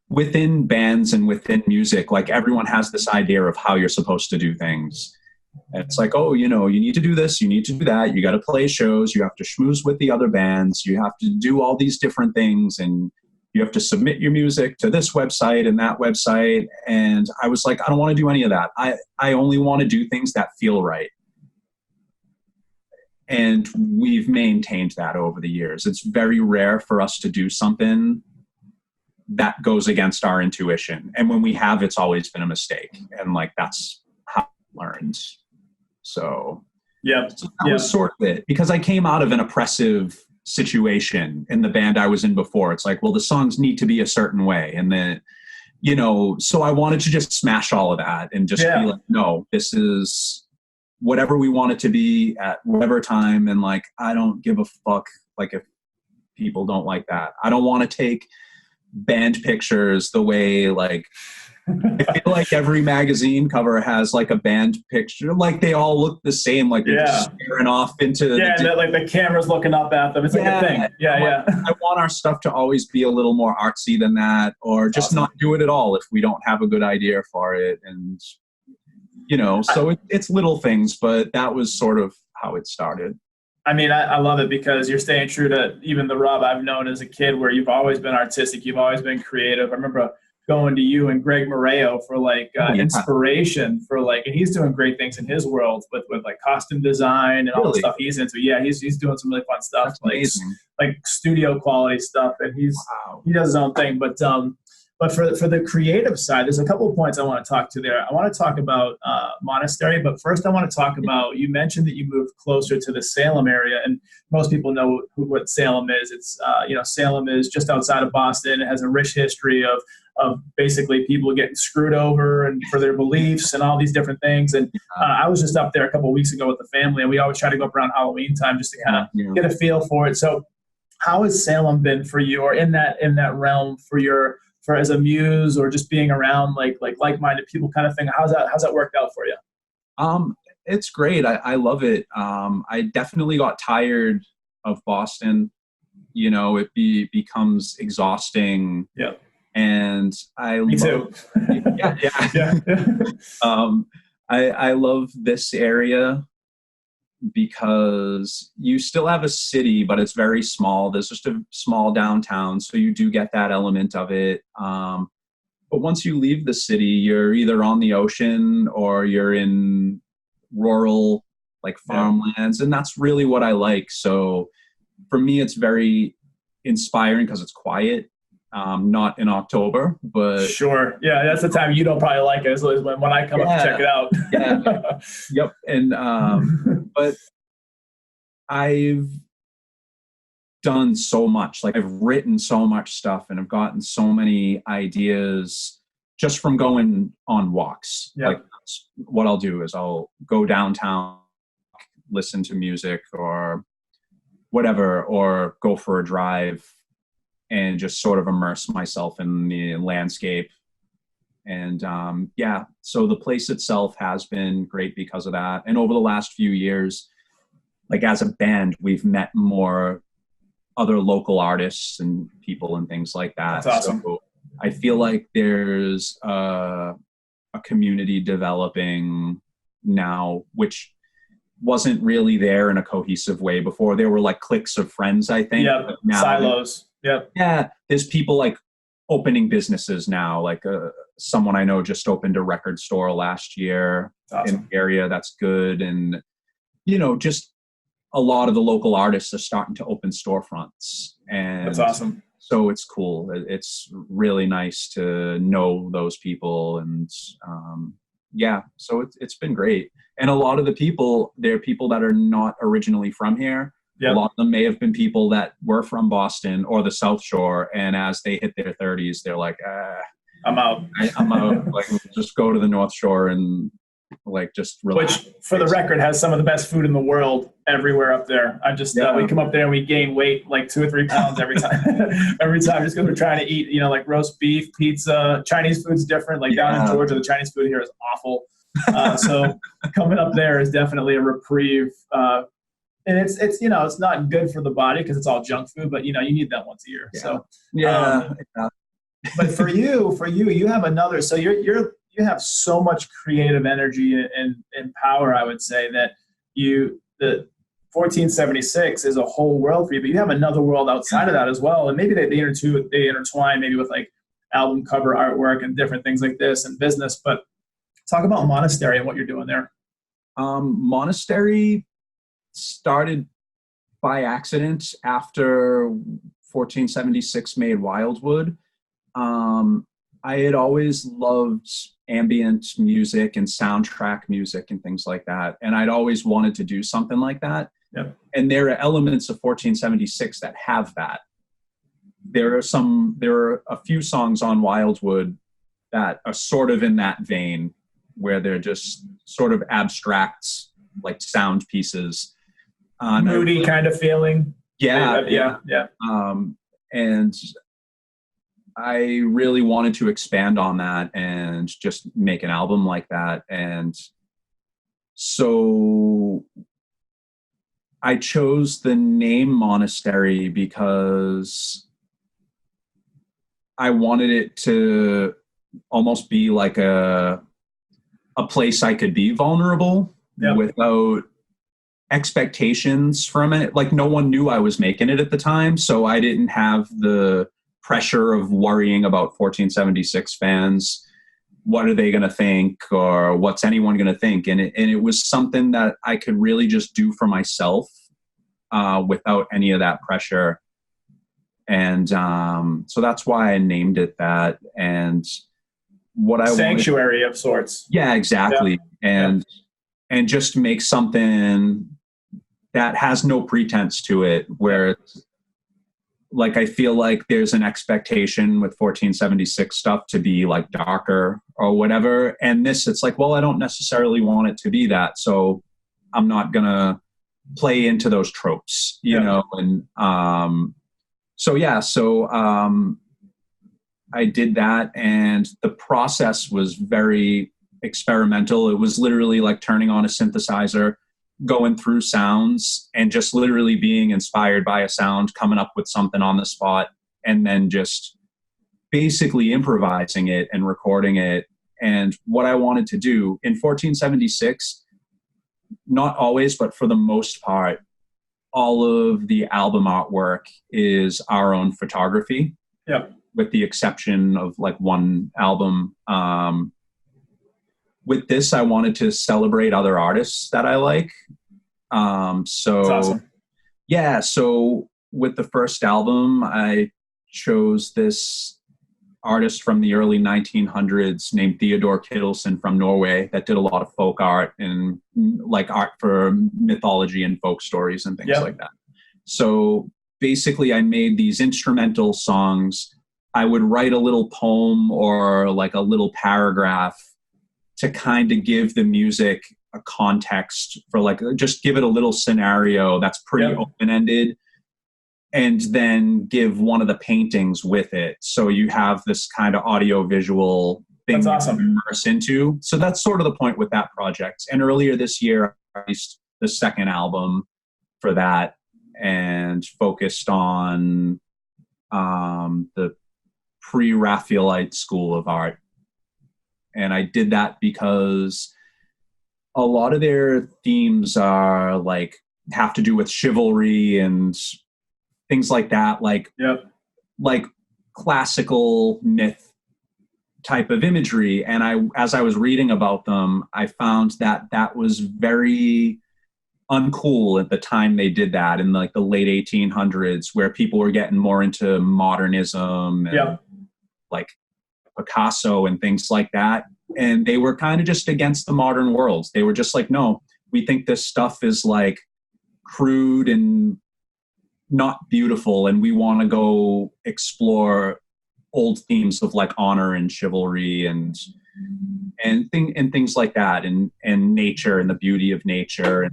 within bands and within music, like, everyone has this idea of how you're supposed to do things. And it's like, oh, you need to do this, you need to do that, you got to play shows, you have to schmooze with the other bands, you have to do all these different things, and you have to submit your music to this website and that website. And I was like, I don't want to do any of that. I only want to do things that feel right. And we've maintained that over the years. It's very rare for us to do something that goes against our intuition. And when we have, it's always been a mistake. And like, that's how I learned. So yeah, so that was sort of it, because I came out of an oppressive situation in the band I was in before. It's like, well, the songs need to be a certain way. And then, so I wanted to just smash all of that and just be like, no, this is whatever we want it to be at whatever time. And like, I don't give a fuck. Like, if people don't like that, I don't want to take band pictures the way, like, I feel like every magazine cover has like a band picture, like they all look the same, like they're just staring off into like the camera's looking up at them. It's like a thing. I want our stuff to always be a little more artsy than that, or just not do it at all if we don't have a good idea for it. And so it's little things, but that was sort of how it started. I mean, I love it because you're staying true to even the Rob I've known as a kid, where you've always been artistic, you've always been creative. I remember going to you and Greg Moreo for inspiration for and he's doing great things in his world with like costume design and all the stuff he's into. Yeah, he's doing some really fun stuff. That's like studio quality stuff, and he does his own thing. But for the creative side, there's a couple of points I want to talk to there. I want to talk about Monastery, but first I want to talk about, you mentioned that you moved closer to the Salem area, and most people know what Salem is. It's Salem is just outside of Boston. It has a rich history of basically people getting screwed over and for their beliefs and all these different things. And I was just up there a couple of weeks ago with the family, and we always try to go up around Halloween time just to kind of get a feel for it. So how has Salem been for you, or in that realm for as a muse, or just being around like-minded people kind of thing? How's that worked out for you? It's great. I love it. I definitely got tired of Boston. It becomes exhausting. Yeah. And Me too. I love this area because you still have a city, but it's very small. There's just a small downtown, so you do get that element of it. But once you leave the city, you're either on the ocean or you're in rural, like, farmlands, and that's really what I like. So for me, it's very inspiring because it's quiet. Not in October, but sure. Yeah, that's the time you don't probably like it, is when I come up to check it out. Yep. And but I've done so much. Like, I've written so much stuff, and I've gotten so many ideas just from going on walks. Yeah. Like, that's what I'll do is I'll go downtown, listen to music or whatever, or go for a drive and just sort of immerse myself in the landscape. And so the place itself has been great because of that. And over the last few years, like, as a band, we've met more other local artists and people and things like that. That's awesome. So I feel like there's a community developing now, which wasn't really there in a cohesive way before. There were like cliques of friends, I think. Yep. Silos. Yep. Yeah. There's people like opening businesses now. Like someone I know just opened a record store last year in the area. That's good. And, you know, just a lot of the local artists are starting to open storefronts. And that's awesome. So it's cool. It's really nice to know those people. And yeah, so it's been great. And a lot of the people, they're people that are not originally from here. Yep. A lot of them may have been people that were from Boston or the South Shore. And as they hit their 30s, they're like, I'm out. I'm out. Like, just go to the North Shore and like just relax. Which, for the record, has some of the best food in the world everywhere up there. I just we come up there and we gain weight like 2 or 3 pounds every time. Every time, just because we're trying to eat, you know, like roast beef, pizza. Chinese food's different. Like down in Georgia, the Chinese food here is awful. So coming up there is definitely a reprieve. And it's you know, it's not good for the body because it's all junk food, but you know, you need that once a year. Yeah. So but for you, you have another. So you have so much creative energy and power. I would say that the 1476 is a whole world for you, but you have another world outside of that as well. And maybe they intertwine maybe with like album cover artwork and different things like this and business. But talk about Monastery and what you're doing there. Monastery started by accident after 1476 made Wildwood. I had always loved ambient music and soundtrack music and things like that. And I'd always wanted to do something like that. Yep. And there are elements of 1476 that have that. There are a few songs on Wildwood that are sort of in that vein, where they're just sort of abstract, like sound pieces. Moody kind of feeling. Yeah. And I really wanted to expand on that and just make an album like that. And so I chose the name Monastery because I wanted it to almost be like a place I could be vulnerable without expectations from it. Like no one knew I was making it at the time, so I didn't have the pressure of worrying about 1476 fans. What are they going to think, or what's anyone going to think? And it was something that I could really just do for myself without any of that pressure. And so that's why I named it that. And what I sanctuary of sorts. Yeah, exactly. Yeah. And just make something that has no pretense to it, where it's like, I feel like there's an expectation with 1476 stuff to be like darker or whatever. And this, it's like, well, I don't necessarily want it to be that. So I'm not going to play into those tropes, you know? And I did that, and the process was very experimental. It was literally like turning on a synthesizer, going through sounds, and just literally being inspired by a sound, coming up with something on the spot, and then just basically improvising it and recording it. And what I wanted to do in 1476, not always, but for the most part, all of the album artwork is our own photography. Yep. With the exception of like one album. With this, I wanted to celebrate other artists that I like. So, that's awesome. Yeah. So with the first album, I chose this artist from the early 1900s named Theodore Kittelsen from Norway that did a lot of folk art and like art for mythology and folk stories and things like that. So basically, I made these instrumental songs. I would write a little poem or like a little paragraph to kind of give the music a context, for like, just give it a little scenario that's pretty open-ended, and then give one of the paintings with it. So you have this kind of audio-visual thing to immerse into. So that's sort of the point with that project. And earlier this year, I released the second album for that and focused on the pre-Raphaelite school of art. And I did that because a lot of their themes are like have to do with chivalry and things like that, like classical myth type of imagery. And as I was reading about them, I found that that was very uncool at the time they did that in like the late 1800s, where people were getting more into modernism and like Picasso and things like that. And they were kind of just against the modern world. They were just like, no, we think this stuff is like crude and not beautiful, and we want to go explore old themes of like honor and chivalry and things like that, and nature and the beauty of nature.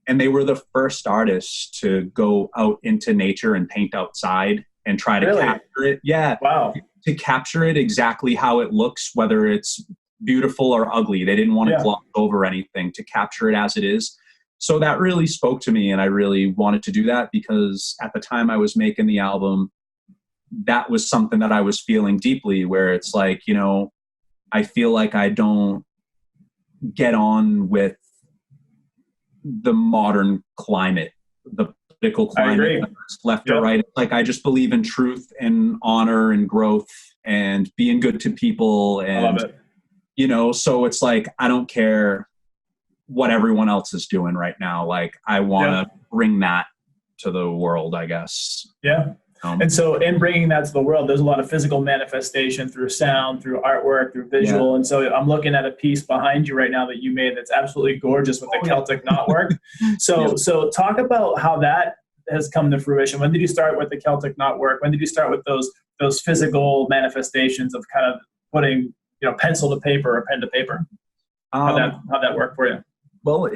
And they were the first artists to go out into nature and paint outside and try to capture it. Yeah. Wow. To capture it exactly how it looks, whether it's beautiful or ugly. They didn't want to gloss over anything, to capture it as it is. So that really spoke to me, and I really wanted to do that because at the time I was making the album, that was something that I was feeling deeply, where it's like, you know, I feel like I don't get on with the modern climate, the political climate, left or right. It's like, I just believe in truth and honor and growth and being good to people. And, I love it. You know, so it's like, I don't care what everyone else is doing right now. Like, I want to bring that to the world, I guess. Yeah. And so in bringing that to the world, there's a lot of physical manifestation through sound, through artwork, through visual. And so I'm looking at a piece behind you right now that you made that's absolutely gorgeous with the Celtic knotwork. So talk about how that has come to fruition. When did you start with the Celtic knotwork? When did you start with those physical manifestations of kind of putting, you know, pencil to paper or pen to paper? How'd that work for you? Well,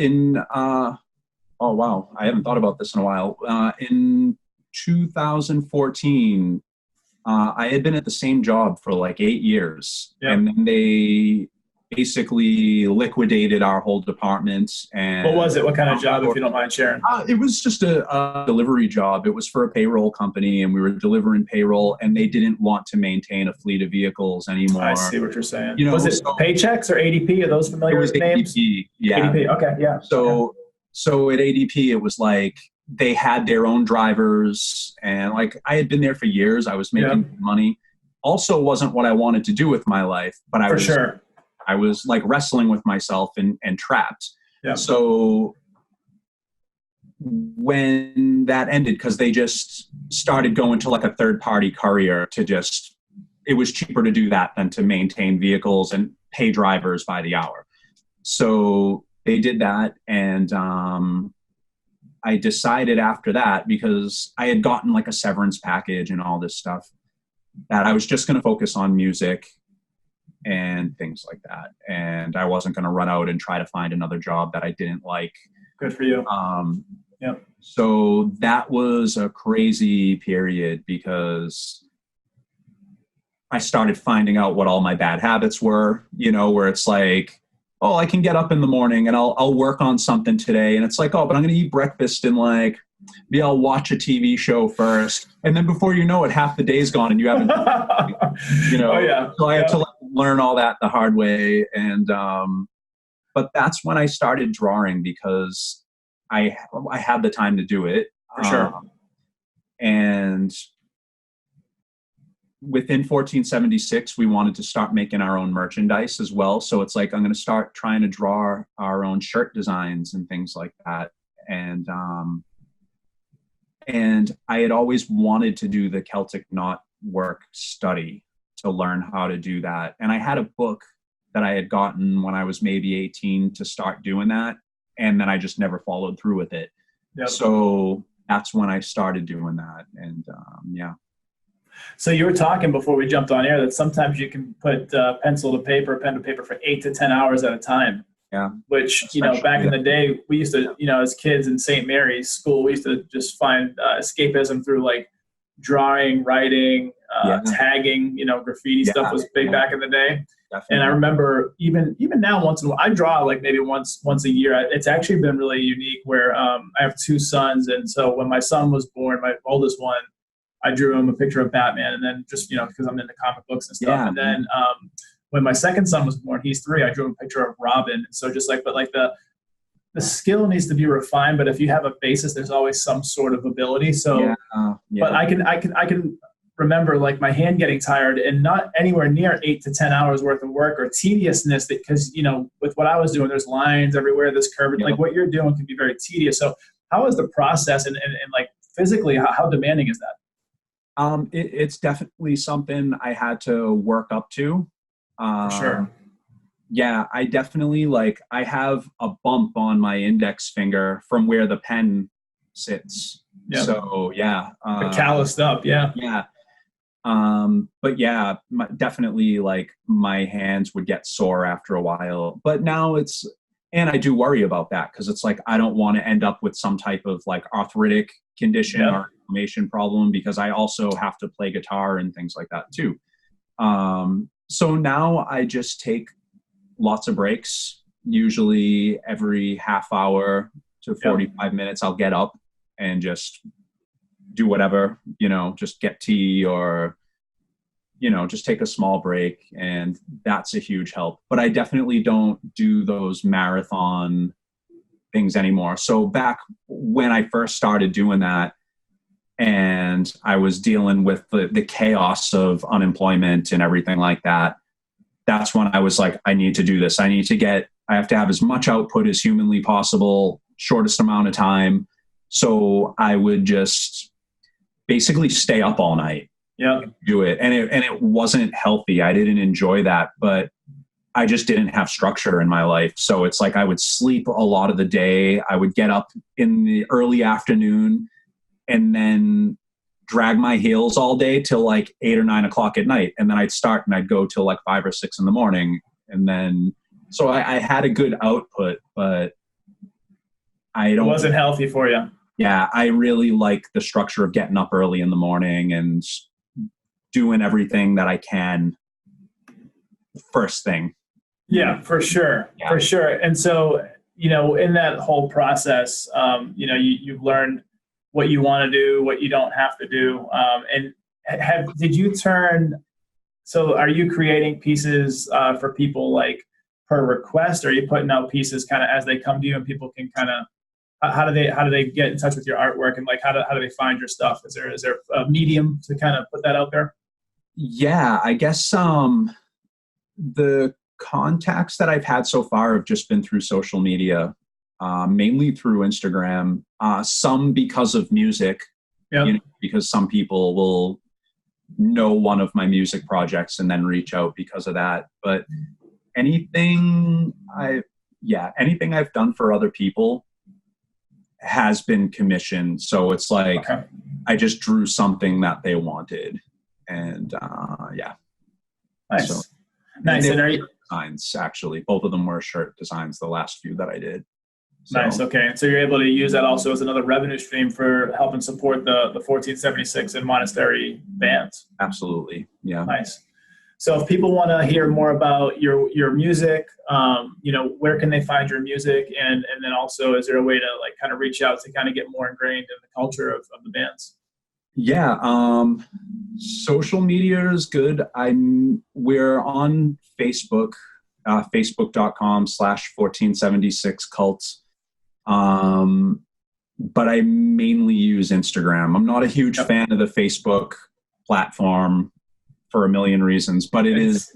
oh wow, I haven't thought about this in a while. In 2014, I had been at the same job for like 8 years, and then they basically liquidated our whole department. And what was it? What kind of job, if you don't mind sharing? It was just a delivery job. It was for a payroll company, and we were delivering payroll, and they didn't want to maintain a fleet of vehicles anymore. I see what you're saying. You know, was it Paychex or ADP? Are those familiar names? ADP, yeah. ADP, okay, yeah. So at ADP, it was like they had their own drivers, and like I had been there for years. I was making money. Also wasn't what I wanted to do with my life, but I was like wrestling with myself and trapped. Yeah. So when that ended, because they just started going to like a third-party courier it was cheaper to do that than to maintain vehicles and pay drivers by the hour. So they did that, and I decided after that, because I had gotten like a severance package and all this stuff, that I was just going to focus on music and things like that. And I wasn't going to run out and try to find another job that I didn't like. Good for you. So that was a crazy period, because I started finding out what all my bad habits were, you know, where it's like, oh, I can get up in the morning and I'll work on something today. And it's like, oh, but I'm going to eat breakfast and like, maybe I'll watch a TV show first. And then before you know it, half the day's gone and you haven't, you know. So I had to like learn all that the hard way. And, but that's when I started drawing, because I had the time to do it. For sure. And within 1476, we wanted to start making our own merchandise as well. So it's like, I'm going to start trying to draw our own shirt designs and things like that. And I had always wanted to do the Celtic knot work study to learn how to do that. And I had a book that I had gotten when I was maybe 18 to start doing that. And then I just never followed through with it. Yep. So that's when I started doing that. And So you were talking before we jumped on air that sometimes you can put pencil to paper, pen to paper for 8 to 10 hours at a time. Yeah. Which, you know, back in the day, we used to, you know, as kids in St. Mary's school, we used to just find escapism through like drawing, writing, tagging, you know, graffiti stuff was big back in the day. Definitely. And I remember even now, once in a while, I draw like maybe once a year. It's actually been really unique where I have 2 sons. And so when my son was born, my oldest one, I drew him a picture of Batman, and then just, you know, because I'm into comic books and stuff. And then when my second son was born, he's 3, I drew a picture of Robin. And so just like, but like the skill needs to be refined, but if you have a basis, there's always some sort of ability. So, but I can remember like my hand getting tired and not anywhere near 8 to 10 hours worth of work or tediousness because, you know, with what I was doing, there's lines everywhere, this curve, like what you're doing can be very tedious. So how is the process and like physically, how demanding is that? It's definitely something I had to work up to. For sure. Yeah, I definitely I have a bump on my index finger from where the pen sits. Yep. So yeah. Calloused up. Yeah. Yeah. But yeah, definitely my hands would get sore after a while, but now and I do worry about that because it's I don't want to end up with some type of arthritic condition or inflammation problem because I also have to play guitar and things like that too. So now I just take lots of breaks, usually every half hour to 45 minutes, I'll get up and just do whatever, just get tea or, just take a small break. And that's a huge help. But I definitely don't do those marathon things anymore. So back when I first started doing that and I was dealing with the chaos of unemployment and everything like that, that's when I was like, I need to do this. I have to have as much output as humanly possible, shortest amount of time. So I would just basically stay up all night, do it. And it wasn't healthy. I didn't enjoy that, but I just didn't have structure in my life. So it's I would sleep a lot of the day. I would get up in the early afternoon and then drag my heels all day till 8 or 9 o'clock at night. And then I'd start and I'd go till 5 or 6 in the morning. And then, so I had a good output, but it wasn't healthy for you. Yeah. I really like the structure of getting up early in the morning and doing everything that I can first thing. Yeah, for sure. Yeah. For sure. And so, in that whole process, you've learned what you want to do, what you don't have to do. So are you creating pieces for people per request, or are you putting out pieces kind of as they come to you and people can kind of, how do they get in touch with your artwork and how do they find your stuff? Is there a medium to kind of put that out there? Yeah, I guess the contacts that I've had so far have just been through social media. Mainly through Instagram, some because of music, because some people will know one of my music projects and then reach out because of that. But anything I've done for other people has been commissioned. So it's I just drew something that they wanted. And Nice. So, nice. And are you designs, actually, both of them were shirt designs, the last few that I did. So. Nice. Okay. And so you're able to use that also as another revenue stream for helping support the 1476 and Monastery bands. Absolutely. Yeah. Nice. So if people want to hear more about your music, where can they find your music? And then also, is there a way to kind of reach out to kind of get more ingrained in the culture of the bands? Yeah. Social media is good. We're on Facebook, facebook.com/1476cult. But I mainly use Instagram. I'm not a huge fan of the Facebook platform for a million reasons, but it is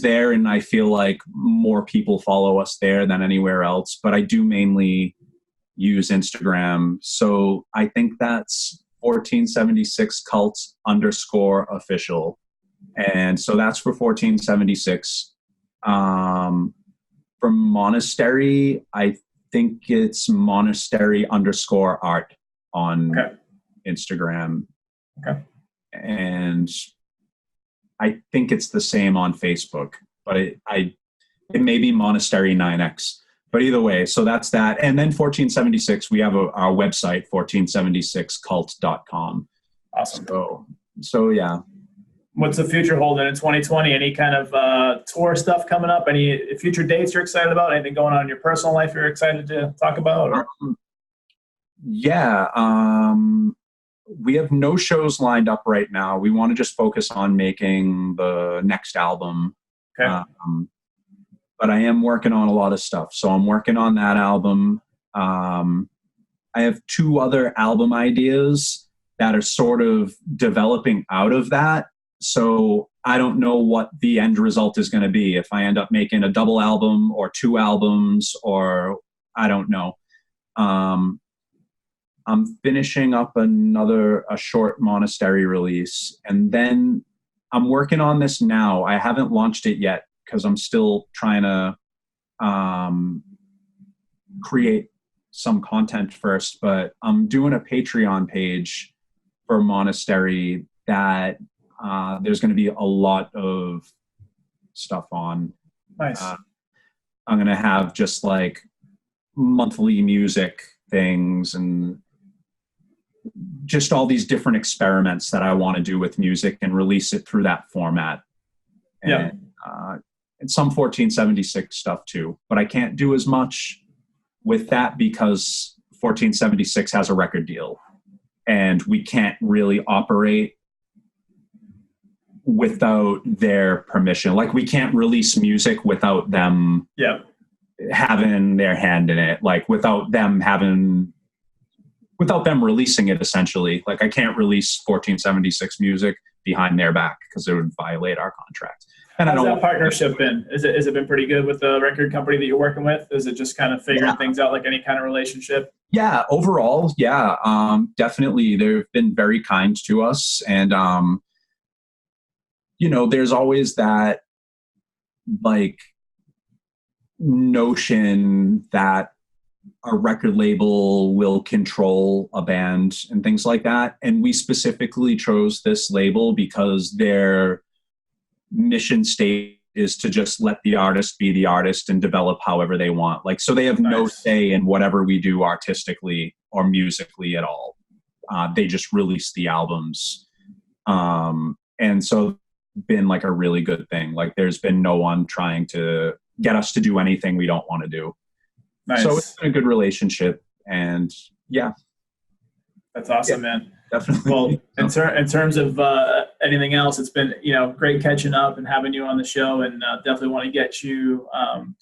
there. And I feel like more people follow us there than anywhere else, but I do mainly use Instagram. So I think that's 1476cult_official. And so that's for 1476. From Monastery, I think it's Monastery_art on Instagram. Okay. And I think it's the same on Facebook, but it may be Monastery 9X. But either way, so that's that. And then 1476, we have our website, 1476cult.com. Awesome. So yeah. What's the future holding in 2020? Any kind of tour stuff coming up? Any future dates you're excited about? Anything going on in your personal life you're excited to talk about? We have no shows lined up right now. We want to just focus on making the next album. Okay. But I am working on a lot of stuff. So I'm working on that album. I have 2 other album ideas that are sort of developing out of that. So I don't know what the end result is going to be. If I end up making a double album or 2 albums, or I don't know. I'm finishing up a short Monastery release, and then I'm working on this now. I haven't launched it yet because I'm still trying to create some content first, but I'm doing a Patreon page for Monastery that there's going to be a lot of stuff on. Nice. I'm going to have just like monthly music things and just all these different experiments that I want to do with music and release it through that format. And, and some 1476 stuff too, but I can't do as much with that because 1476 has a record deal and we can't really operate without their permission. Like we can't release music without them having their hand in it, like without them releasing it essentially. Like I can't release 1476 music behind their back because it would violate our contract. And how's that partnership been? Has it been pretty good with the record company that you're working with? Is it just kind of figuring things out like any kind of relationship? Yeah, overall, definitely. They've been very kind to us. And, there's always that like notion that a record label will control a band and things like that. And we specifically chose this label because their mission state is to just let the artist be the artist and develop however they want. Like, so they have no say in whatever we do artistically or musically at all. They just release the albums. And so been like a really good thing. Like there's been no one trying to get us to do anything we don't want to do. Nice. So it's been a good relationship, and that's awesome, man. Definitely. Well, in terms of anything else, it's been great catching up and having you on the show, and definitely want to get you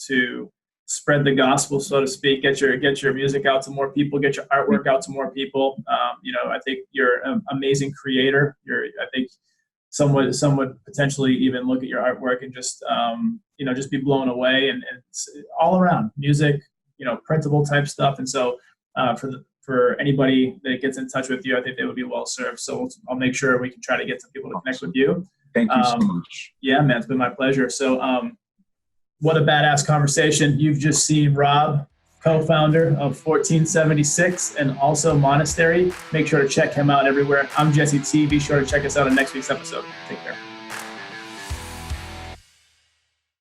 to spread the gospel, so to speak. Get your music out to more people. Get your artwork out to more people. I think you're an amazing creator. I think some would potentially even look at your artwork and just just be blown away, and it's all around music, printable type stuff. And so for anybody that gets in touch with you, I think they would be well served. So I'll make sure we can try to get some people to connect with you. Thank you so much. Yeah, man, it's been my pleasure. So what a badass conversation. You've just seen Robb, co-founder of 1476 and also Monastery. Make sure to check him out everywhere. I'm Jesse T. Be sure to check us out on next week's episode. Take care.